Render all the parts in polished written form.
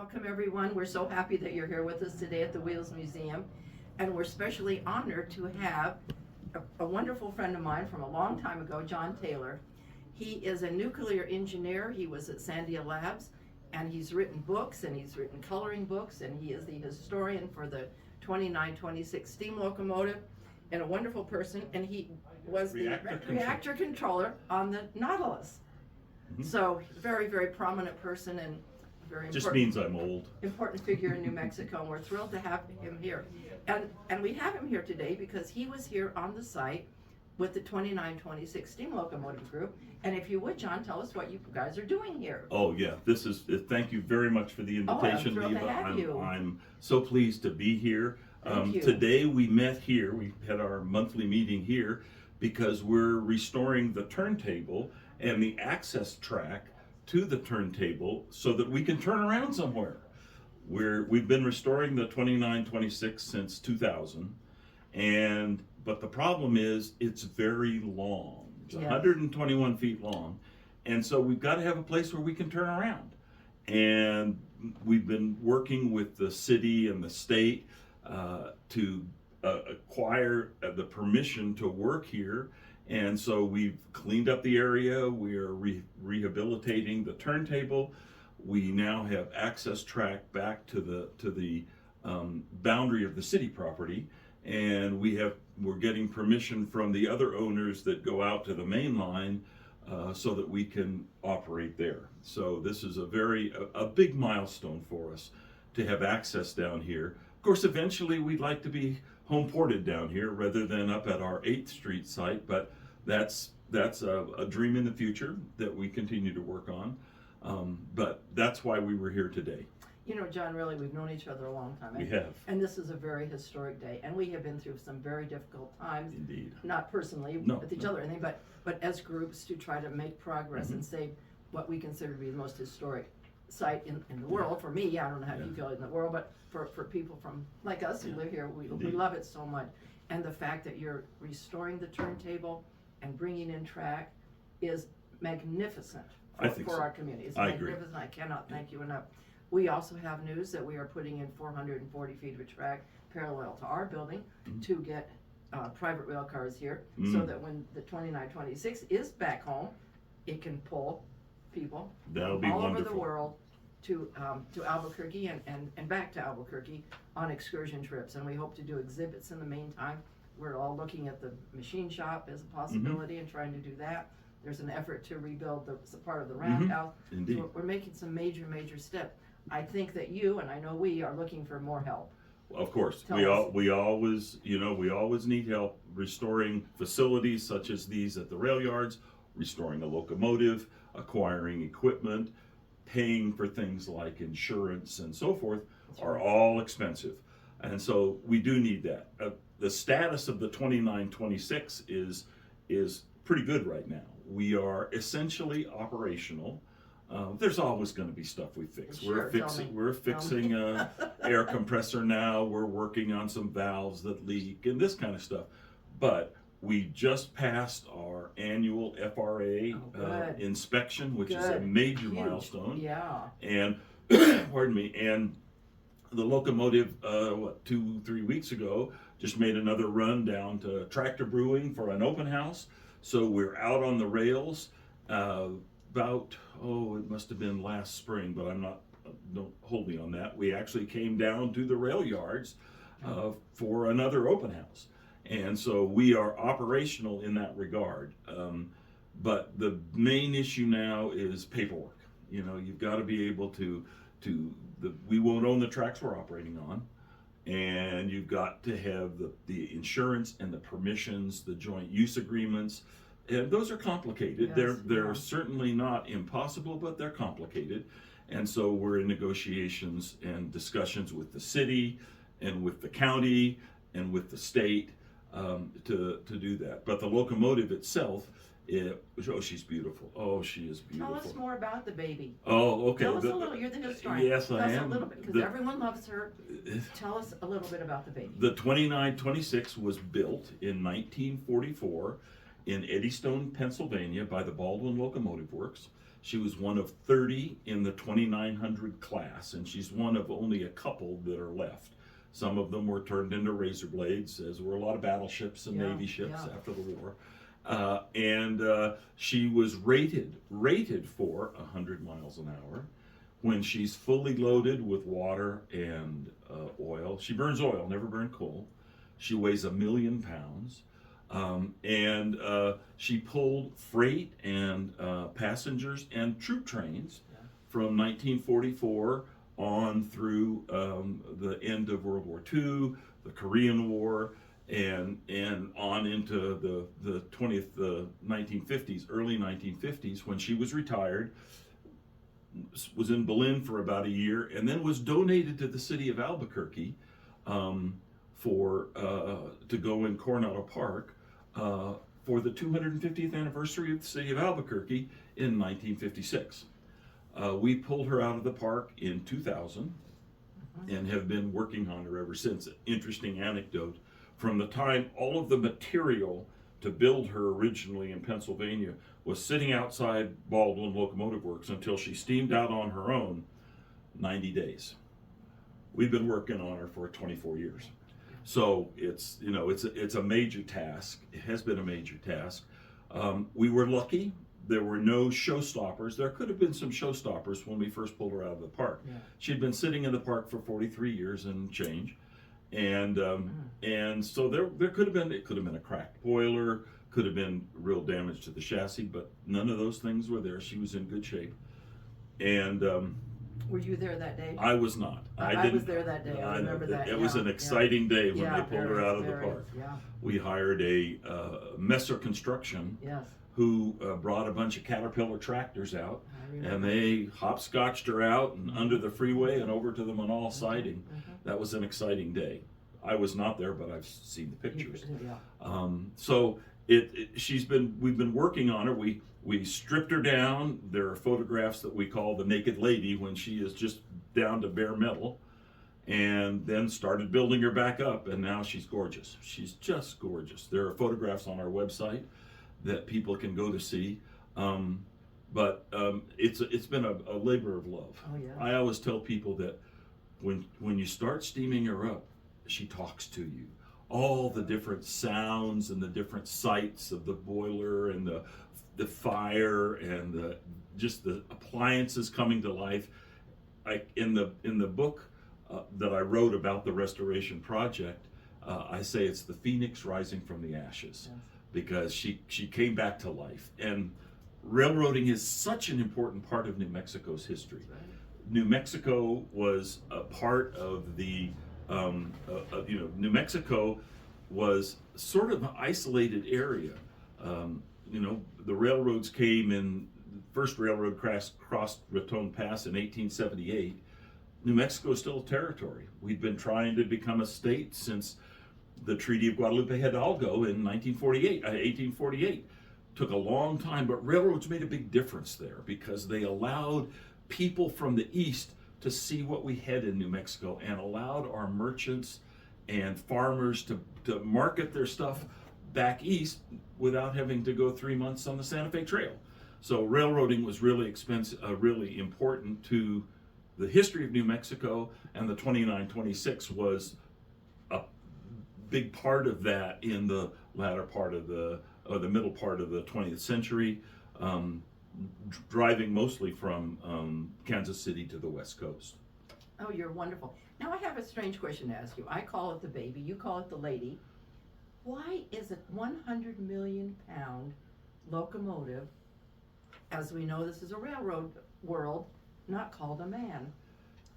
Welcome everyone. We're so happy that you're here with us today at the Wheels Museum. And we're especially honored to have a wonderful friend of mine from a long time ago, John Taylor. He is a nuclear engineer. He was at Sandia Labs, and he's written books, and he's written coloring books, and he is the historian for the 2926 steam locomotive, and a wonderful person. And he was the reactor controller on the Nautilus. Mm-hmm. So very, very prominent person, and very just important, means I'm old. Important figure in New Mexico, and we're thrilled to have him here. And we have him here today because he was here on the site with the 2926 steam locomotive group. And if you would, John, tell us what you guys are doing here. Oh yeah, this is, thank you very much for the invitation, I'm thrilled to have you. I'm so pleased to be here. Thank you. Today we met here, we had our monthly meeting here because we're restoring the turntable and the access track to the turntable so that we can turn around somewhere. We've been restoring the 2926 since 2000, but the problem is it's very long. It's 121 feet long, and so we've got to have a place where we can turn around. And we've been working with the city and the state to acquire the permission to work here. And so we've cleaned up the area. We are rehabilitating the turntable. We now have access track back to the boundary of the city property, and we're getting permission from the other owners that go out to the main line so that we can operate there. So this is a big milestone for us to have access down here. Of course, eventually we'd like to be home ported down here rather than up at our 8th Street site, but that's a dream in the future that we continue to work on. But that's why we were here today. You know, John, really, we've known each other a long time. We have. And this is a very historic day. And we have been through some very difficult times. Indeed. Not personally with each other or anything, but as groups to try to make progress and save what we consider to be the most historic site in the world. For me, I don't know how you feel in the world, but for people from like us who live here, we love it so much. And the fact that you're restoring the turntable and bringing in track is magnificent for our community. It's magnificent. Agree. I cannot thank you enough. We also have news that we are putting in 440 feet of track parallel to our building to get private rail cars here so that when the 2926 is back home, it can pull people all over the world to Albuquerque and back to Albuquerque on excursion trips. And we hope to do exhibits in the meantime. We're all looking at the machine shop as a possibility and trying to do that. There's an effort to rebuild the part of the roundhouse. Indeed. So we're making some major steps. I think that you and I know we are looking for more help. Of course, we always need help restoring facilities such as these at the rail yards, restoring a locomotive, acquiring equipment, paying for things like insurance and so forth are all expensive. And so we do need that. The status of the 2926 is pretty good right now. We are essentially operational. There's always going to be stuff we fix. Sure, we're fixing an air compressor now. We're working on some valves that leak and this kind of stuff. But we just passed our annual FRA inspection, which is a major milestone. Yeah. And pardon me. And the locomotive, 2-3 weeks ago, just made another run down to Tractor Brewing for an open house. So we're out on the rails. It must have been last spring, but don't hold me on that. We actually came down to the rail yards for another open house. And so we are operational in that regard. But the main issue now is paperwork. You know, you've got to be able we won't own the tracks we're operating on. And you've got to have the insurance and the permissions, the joint use agreements. And those are complicated. Yes, they're certainly not impossible, but they're complicated. And so we're in negotiations and discussions with the city and with the county and with the state to do that. But the locomotive itself, she's beautiful. Oh, she is beautiful. Tell us more about the baby. Oh, okay. Tell us a little. You're the historian. Yes, Tell I us am. a little bit, because everyone loves her. Tell us a little bit about the baby. The 2926 was built in 1944 in Eddystone, Pennsylvania by the Baldwin Locomotive Works. She was one of 30 in the 2900 class, and she's one of only a couple that are left. Some of them were turned into razor blades, as were a lot of battleships and Navy ships after the war. She was rated for 100 miles an hour. When she's fully loaded with water and oil, she burns oil, never burned coal. She weighs 1 million pounds. She pulled freight and passengers and troop trains from 1944 on through the end of World War II, the Korean War, and on into the 1950s, early 1950s, when she was retired, was in Berlin for about a year, and then was donated to the city of Albuquerque to go in Coronado Park for the 250th anniversary of the city of Albuquerque in 1956. We pulled her out of the park in 2000 and have been working on her ever since. Interesting anecdote, from the time all of the material to build her originally in Pennsylvania was sitting outside Baldwin Locomotive Works until she steamed out on her own, 90 days. We've been working on her for 24 years. So it's a major task. It has been a major task. We were lucky. There were no showstoppers. There could have been some showstoppers when we first pulled her out of the park. Yeah. She'd been sitting in the park for 43 years and change. And so there could have been, it could have been a cracked boiler, could have been real damage to the chassis, but none of those things were there. She was in good shape. And were you there that day? I was not. I was there that day. I remember that. It was an exciting day when they pulled her out of the park. Yeah. We hired a Messer Construction who brought a bunch of Caterpillar tractors out, and they hopscotched her out and under the freeway and over to the Manal siding. That was an exciting day. I was not there, but I've seen the pictures. So we've been working on her. We stripped her down. There are photographs that we call the naked lady when she is just down to bare metal, and then started building her back up, and now she's gorgeous. She's just gorgeous. There are photographs on our website that people can go to see. But it's been a labor of love. Oh, yeah. I always tell people that when you start steaming her up, she talks to you. All the different sounds and the different sights of the boiler and the fire and the appliances coming to life. In the book that I wrote about the restoration project, I say it's the phoenix rising from the ashes, because she came back to life. And railroading is such an important part of New Mexico's history. New Mexico was a part of the New Mexico was sort of an isolated area. The railroads came in. The first railroad crossed Raton Pass in 1878. New Mexico is still a territory. We'd been trying to become a state since the Treaty of Guadalupe Hidalgo in 1848. Took a long time, but railroads made a big difference there because they allowed people from the east to see what we had in New Mexico and allowed our merchants and farmers to market their stuff back east without having to go 3 months on the Santa Fe Trail. So railroading was really really important to the history of New Mexico, and the 2926 was a big part of that in the latter part of the middle part of the 20th century, driving mostly from Kansas City to the West Coast. Oh, you're wonderful. Now I have a strange question to ask you. I call it the baby, you call it the lady. Why is a 100 million pound locomotive, as we know this is a railroad world, not called a man?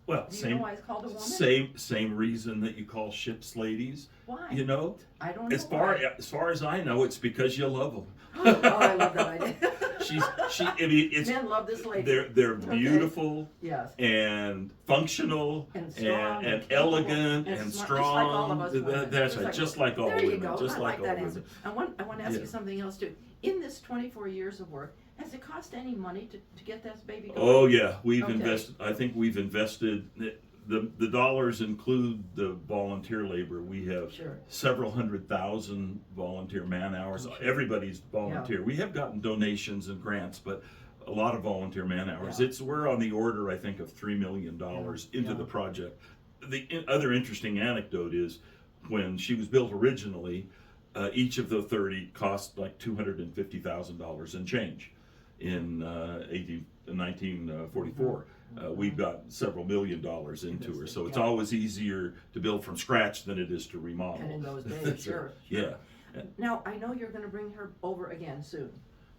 Well, Do you know why it's called a woman? Same reason that you call ships ladies. Why? You know? I don't know. As far as I know, it's because you love them. Oh, I love that idea. Men love this lady. They're beautiful, yes, and functional, and strong, and elegant, and smart, strong. Just like all of us. That's right, just like all there women. You go. Just I like all that women. answer. I want to ask you something else too. In this 24 years of work, has it cost any money to get this baby going? Oh yeah, we've invested. I think we've invested. The dollars include the volunteer labor. We have several 100,000 volunteer man hours. Everybody's volunteer. We have gotten donations and grants, but a lot of volunteer man hours. Yeah. We're on the order, I think, of $3 million into the project. The other interesting anecdote is when she was built originally, each of the 30 cost like $250,000 and change in 1944. We've got several $1 million into her, so it's always easier to build from scratch than it is to remodel. And in those days, sure. Yeah. Now, I know you're gonna bring her over again soon.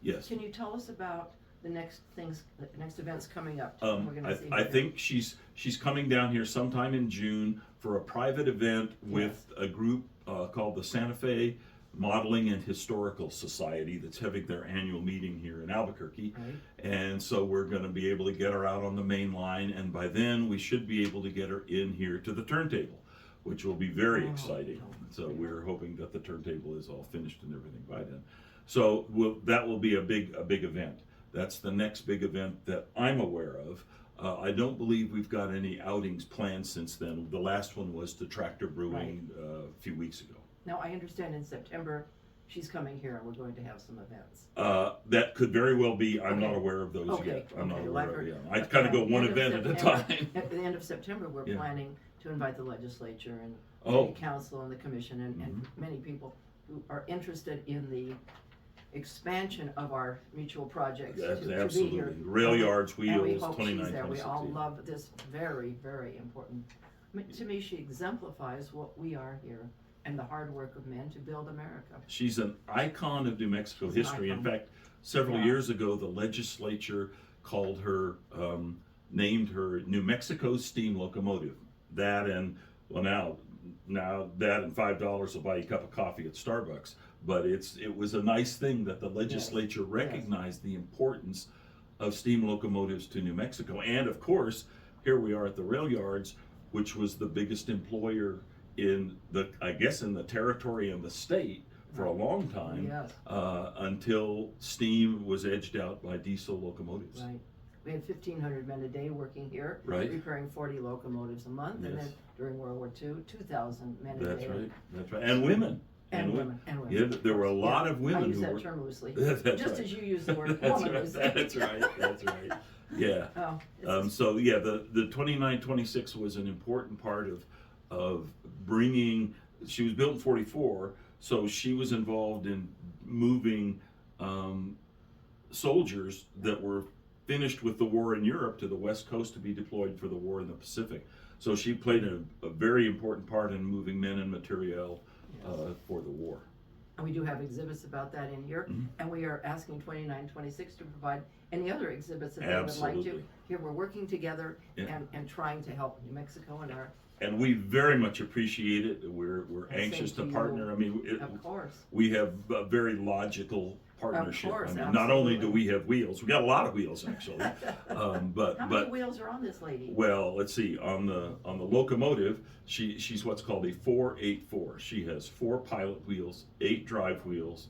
Yes. Can you tell us about the next events coming up? We're gonna see I her. think she's coming down here sometime in June for a private event with a group called the Santa Fe Modeling and Historical Society that's having their annual meeting here in Albuquerque. Right. And so we're going to be able to get her out on the main line, and by then we should be able to get her in here to the turntable, which will be very exciting. So we're hoping that the turntable is all finished and everything by then. So that will be a big event. That's the next big event that I'm aware of. I don't believe we've got any outings planned since then. The last one was to Tractor Brewing a few weeks ago. Now, I understand in September, she's coming here and we're going to have some events. That could very well be. I'm not aware of those yet. I'm not aware of them. I kind of go one event at a time. At the end of September, we're planning to invite the legislature and the council and the commission and many people who are interested in the expansion of our mutual projects to be here. Rail yards, wheels, and we hope 29, she's there. We 26, all love this very, very important. To me, she exemplifies what we are here and the hard work of men to build America. She's an icon of New Mexico history. In fact, several years ago, the legislature called her, named her New Mexico Steam Locomotive. That and, well, now that and $5 will buy you a cup of coffee at Starbucks. But it was a nice thing that the legislature recognized the importance of steam locomotives to New Mexico. And of course, here we are at the rail yards, which was the biggest employer in the territory and the state for a long time, until steam was edged out by diesel locomotives. Right. We had 1,500 men a day working here, repairing 40 locomotives a month, and then during World War II, 2,000 men a day. That's right. And women. And women. Yeah, there were a lot of women I use who that were. term loosely. That's just as you use the word woman. That's right. Yeah. So the 2926 was an important part of bringing. She was built in 44, so she was involved in moving soldiers that were finished with the war in Europe to the West Coast to be deployed for the war in the Pacific. So she played a very important part in moving men and materiel for the war. And we do have exhibits about that in here, and we are asking 2926 to provide any other exhibits that they would like to. Here we're working together and trying to help New Mexico and our. And we very much appreciate it. We're anxious to partner. I mean, of course, we have a very logical partnership. Of course, I mean, not only do we have wheels, we got a lot of wheels actually. But how many wheels are on this lady? Well, let's see. On the locomotive, she's what's called a 4-8-4. She has 4 pilot wheels, 8 drive wheels,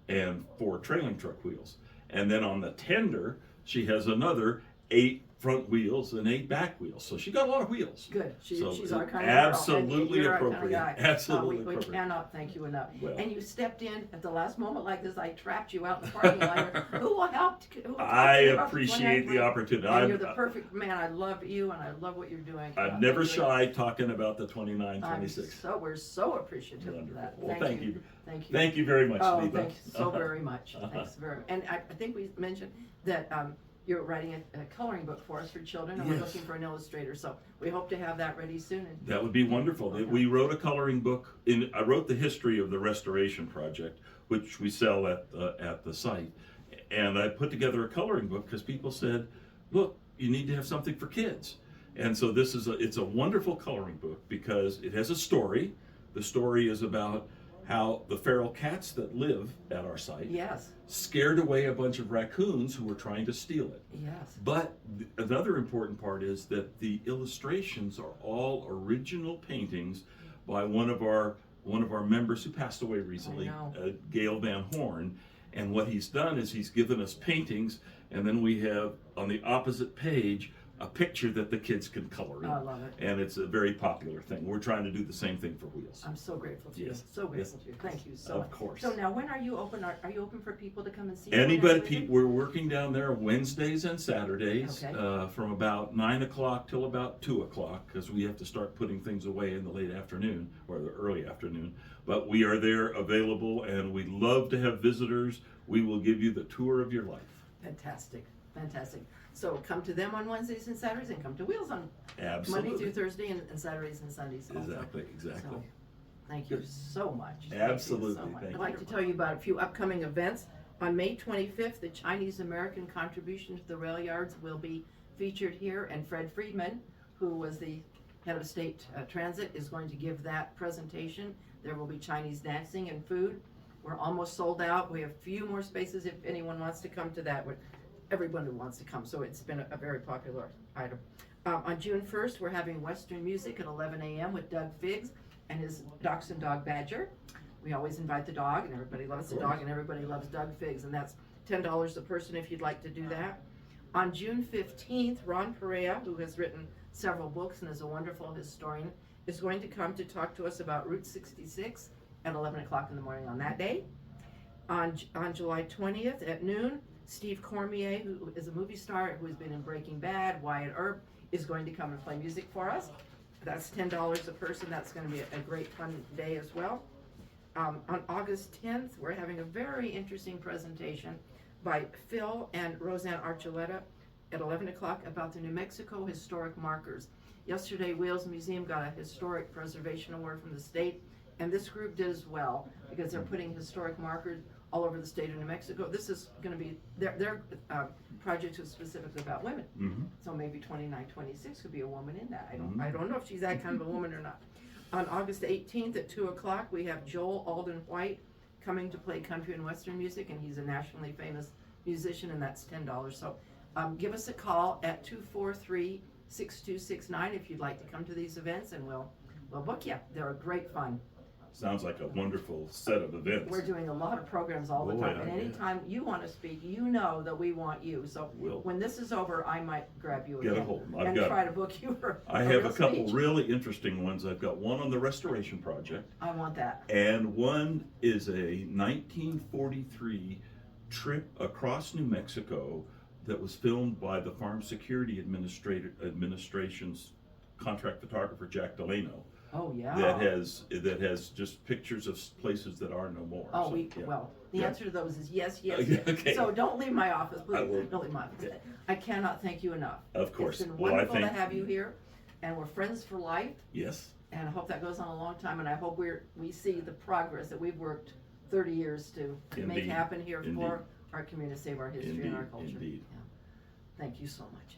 and 4 trailing truck wheels. And then on the tender, she has another 8 front wheels and 8 back wheels. So she got a lot of wheels. Good. She's our kind of absolutely girl. appropriate. Kind of guy. Absolutely we appropriate. cannot thank you enough. Well, and you stepped in at the last moment like this. I trapped you out in the parking lot. Who will help? I appreciate the opportunity. And you're the perfect man. I love you, and I love what you're doing. I'm never shy talking about the 2926. So we're so appreciative of that. Well, thank you. Thank you. Thank you very much, Oh, Leba. thank you so very much. Thanks very much. And I think we mentioned that you're writing a coloring book for us for children, and we're looking for an illustrator. So we hope to have that ready soon. That would be wonderful. We wrote a coloring book. I wrote the history of the restoration project, which we sell at the site. And I put together a coloring book because people said, look, you need to have something for kids. And so it's a wonderful coloring book because it has a story. The story is about how the feral cats that live at our site scared away a bunch of raccoons who were trying to steal it. Yes. But another important part is that the illustrations are all original paintings by one of our members who passed away recently, Gail Van Horn. And what he's done is he's given us paintings, and then we have on the opposite page a picture that the kids can color in. I love it. And it's a very popular thing. We're trying to do the same thing for Wheels. I'm so grateful to Yes. you. So grateful Yes. to you. Thank you so Of much. course. So now, when are you open? Are you open for people to come and see you? Anybody, we're working down there Wednesdays and Saturdays Okay. from about 9 o'clock till about 2 o'clock, because we have to start putting things away in the late afternoon or the early afternoon. But we are there available, and we love to have visitors. We will give you the tour of your life. Fantastic, fantastic. So come to them on Wednesdays and Saturdays, and come to Wheels on Absolutely. Monday through Thursday and Saturdays and Sundays also. Exactly, exactly. So, thank you so much. Absolutely, Thank you so much. thank I'd you like very to tell you about a few upcoming events. On May 25th, the Chinese American contribution to the rail yards will be featured here, and Fred Friedman, who was the head of state transit, is going to give that presentation. There will be Chinese dancing and food. We're almost sold out. We have a few more spaces if anyone wants to come to that. Everyone who wants to come, so it's been a very popular item. On June 1st, we're having Western music at 11 a.m. with Doug Figgs and his Dachshund Dog Badger. We always invite the dog, and everybody loves the dog, and everybody loves Doug Figgs, and that's $10 a person if you'd like to do that. On June 15th, Ron Perea, who has written several books and is a wonderful historian, is going to come to talk to us about Route 66 at 11 o'clock in the morning on that day. On July 20th at noon, Steve Cormier, who is a movie star who has been in Breaking Bad, Wyatt Earp, is going to come and play music for us. That's $10 a person. That's going to be a great fun day as well. On August 10th, we're having a very interesting presentation by Phil and Roseanne Archuleta at 11 o'clock about the New Mexico historic markers. Yesterday, Wales Museum got a historic preservation award from the state, and this group did as well because they're putting historic markers all over the state of New Mexico. This is going to be, their project is specifically about women. Mm-hmm. So maybe 29, 26 could be a woman in that. I don't know if she's that kind of a woman or not. On August 18th at 2 o'clock, we have Joel Alden White coming to play country and western music, and he's a nationally famous musician, and that's $10. So give us a call at 243-6269 if you'd like to come to these events, and we'll book you. They're a great fun. Sounds like a wonderful set of events. We're doing a lot of programs all the Oh, time, yeah, and yeah. anytime you want to speak, you know that we want you. So Will. when this is over, I might grab you Get a again hold. I've and got- try to book you for I have real a couple speech. really interesting ones. I've got one on the restoration project, I want that. and one is a 1943 trip across New Mexico that was filmed by the Farm Security Administration's contract photographer Jack Delano. Oh, yeah. That has just pictures of places that are no more. Oh, So, yeah. well, the Yeah. answer to those is yes, yes, Okay, yes. okay. So don't leave my office, please. I won't. Don't leave my office. Okay. I cannot thank you enough. Of course. It's been Well, I wonderful to thank have you here, and we're friends for life, Yes. and I hope that goes on a long time, and I hope we see the progress that we've worked 30 years to make Indeed. happen here Indeed. for our community, save our history and our culture. Indeed. Yeah. Thank you so much.